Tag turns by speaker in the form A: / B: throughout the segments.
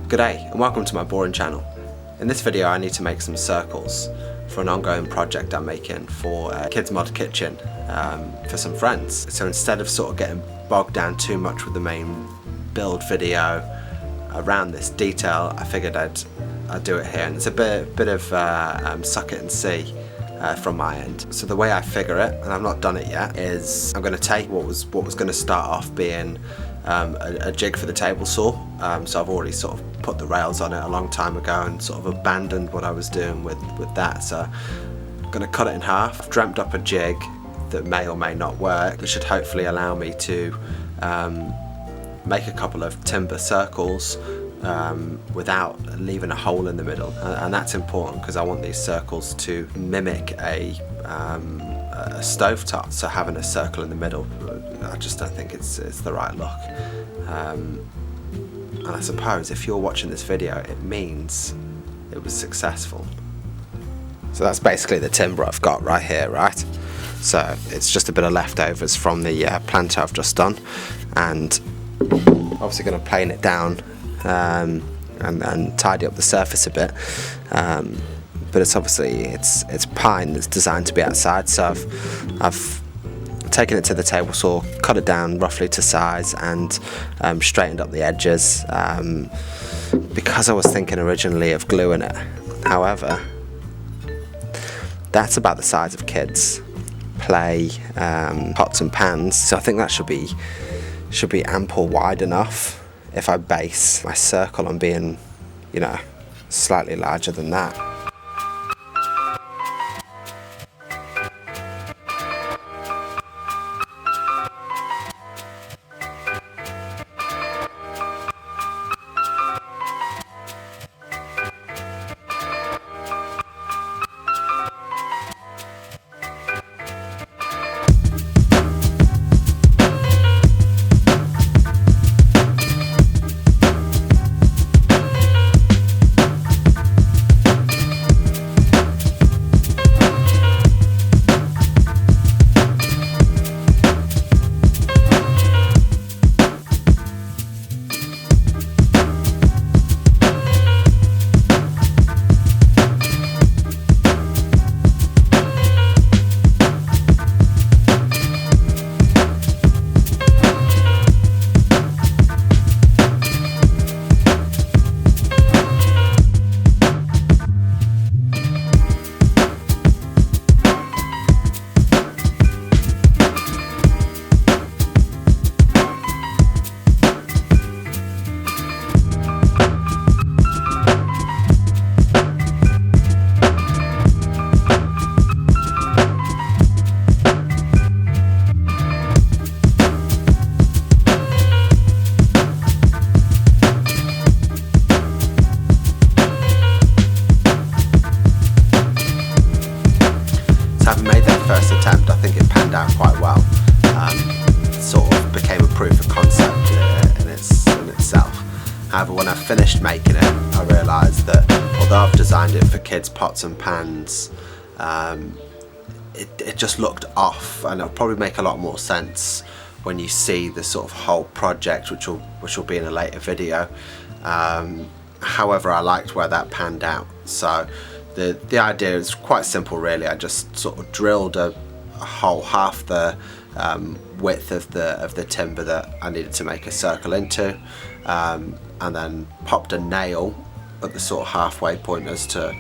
A: G'day and welcome to my boring channel. In this video I need to make some circles for an ongoing project I'm making for a kids mod kitchen for some friends. So instead of sort of getting bogged down too much with the main build video around this detail, I figured I'd do it here, and it's a bit of suck it and see from my end. So the way I figure it, and I've not done it yet, is I'm going to take what was going to start off being a jig for the table saw. So I've already sort of put the rails on it a long time ago and sort of abandoned what I was doing with that. So I'm going to cut it in half. I've dreamt up a jig that may or may not work, that should hopefully allow me to make a couple of timber circles without leaving a hole in the middle, and that's important because I want these circles to mimic a stovetop. So having a circle in the middle, I just don't think it's the right look. And I suppose if you're watching this video, it means it was successful. So that's basically the timber I've got right here, right? So it's just a bit of leftovers from the planter I've just done, and obviously going to plane it down and tidy up the surface a bit. But it's obviously it's pine that's designed to be outside, so I've taken it to the table saw, cut it down roughly to size, and straightened up the edges because I was thinking originally of gluing it. However, that's about the size of kids play pots and pans, so I think that should be ample wide enough if I base my circle on being, you know, slightly larger than that. Having made that first attempt, I think it panned out quite well. Sort of became a proof of concept in itself. However, when I finished making it, I realised that although I've designed it for kids' pots and pans, it just looked off, and it'll probably make a lot more sense when you see the sort of whole project, which will be in a later video. However, I liked where that panned out. So the idea is quite simple really. I just sort of drilled a hole half the width of the timber that I needed to make a circle into, and then popped a nail at the sort of halfway point as to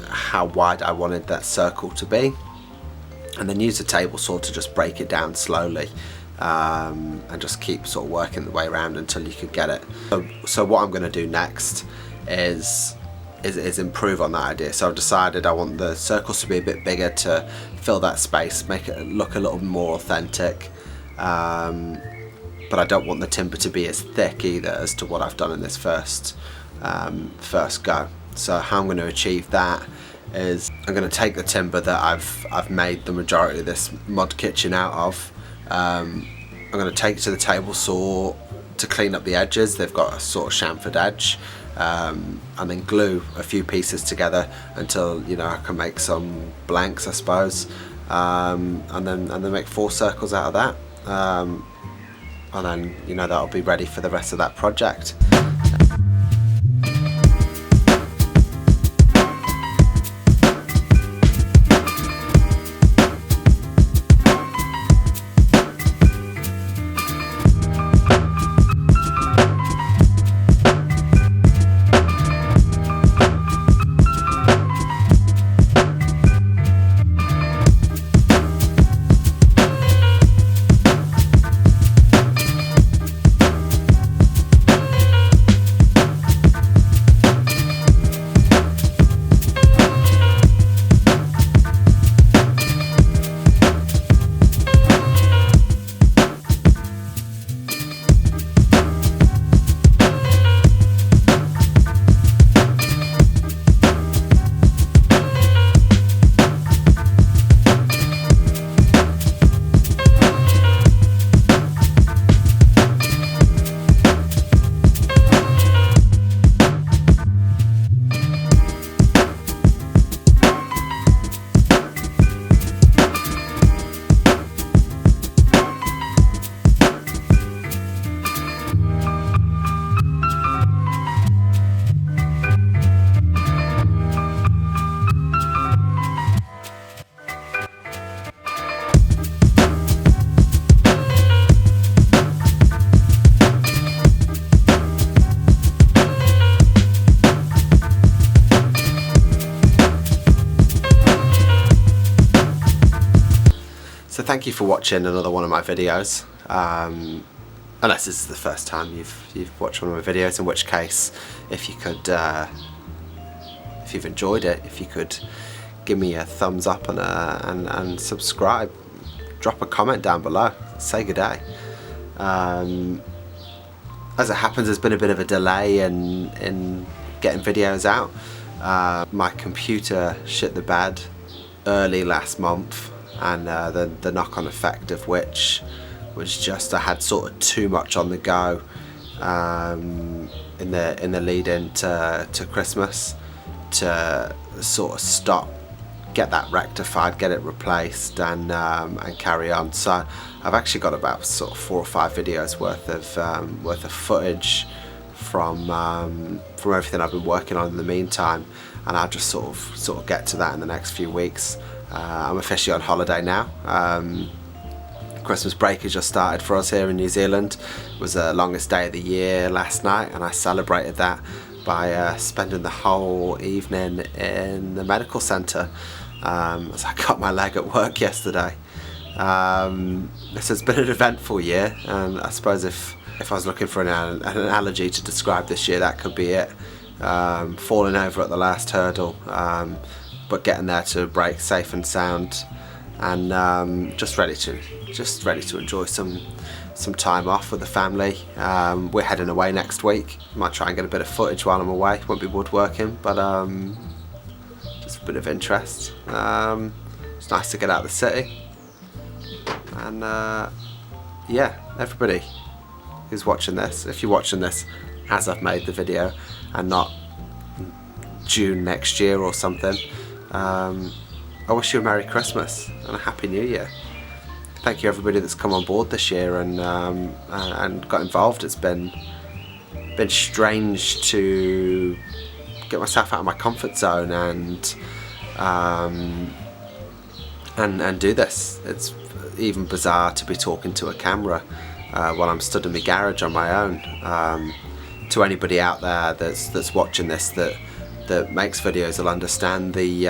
A: how wide I wanted that circle to be, and then used a table saw to just break it down slowly, and just keep sort of working the way around until you could get it. So what I'm going to do next is improve on that idea. So I've decided I want the circles to be a bit bigger to fill that space, make it look a little more authentic, but I don't want the timber to be as thick either as to what I've done in this first go. So how I'm going to achieve that is I'm going to take the timber that I've made the majority of this mod kitchen out of. I'm going to take it to the table saw to clean up the edges. They've got a sort of chamfered edge, and then glue a few pieces together until, you know, I can make some blanks, I suppose, and then make 4 circles out of that, and then, you know, that'll be ready for the rest of that project. So thank you for watching another one of my videos. Unless this is the first time you've watched one of my videos, in which case, if you could, if you've enjoyed it, if you could give me a thumbs up and subscribe, drop a comment down below, say good day. As it happens, there's been a bit of a delay in getting videos out. My computer shit the bed early last month, and the knock-on effect of which was just I had sort of too much on the go in the lead in to Christmas to sort of stop, get that rectified, get it replaced, and carry on. So I've actually got about sort of 4 or 5 videos worth of footage from everything I've been working on in the meantime, and I'll just sort of get to that in the next few weeks. I'm officially on holiday now. Christmas break has just started for us here in New Zealand. It was the longest day of the year last night, and I celebrated that by spending the whole evening in the medical centre as I cut my leg at work yesterday. This has been an eventful year, and I suppose if I was looking for an analogy to describe this year, that could be it. Falling over at the last hurdle, but getting there to break safe and sound, and just ready to enjoy some time off with the family. We're heading away next week. Might try and get a bit of footage while I'm away. Won't be woodworking, but just a bit of interest. It's nice to get out of the city, and yeah, everybody who's watching this, if you're watching this as I've made the video and not June next year or something, I wish you a Merry Christmas and a Happy New Year. Thank you everybody that's come on board this year and got involved. It's been strange to get myself out of my comfort zone and do this. It's even bizarre to be talking to a camera while I'm stood in my garage on my own. To anybody out there that's watching this that makes videos, will understand the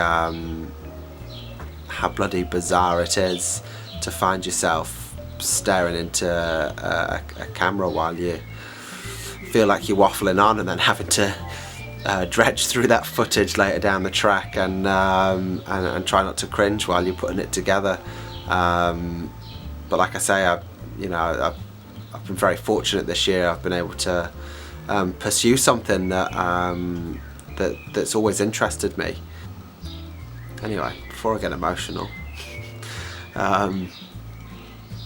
A: how bloody bizarre it is to find yourself staring into a camera while you feel like you're waffling on, and then having to dredge through that footage later down the track and try not to cringe while you're putting it together. But like I say, I've been very fortunate this year. I've been able to pursue something that's always interested me. Anyway, before I get emotional,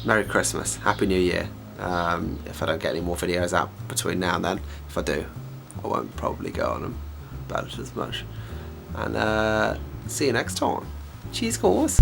A: Merry Christmas, Happy New Year. If I don't get any more videos out between now and then, if I do, I won't probably go on them about it as much. And see you next time. Cheers, guys.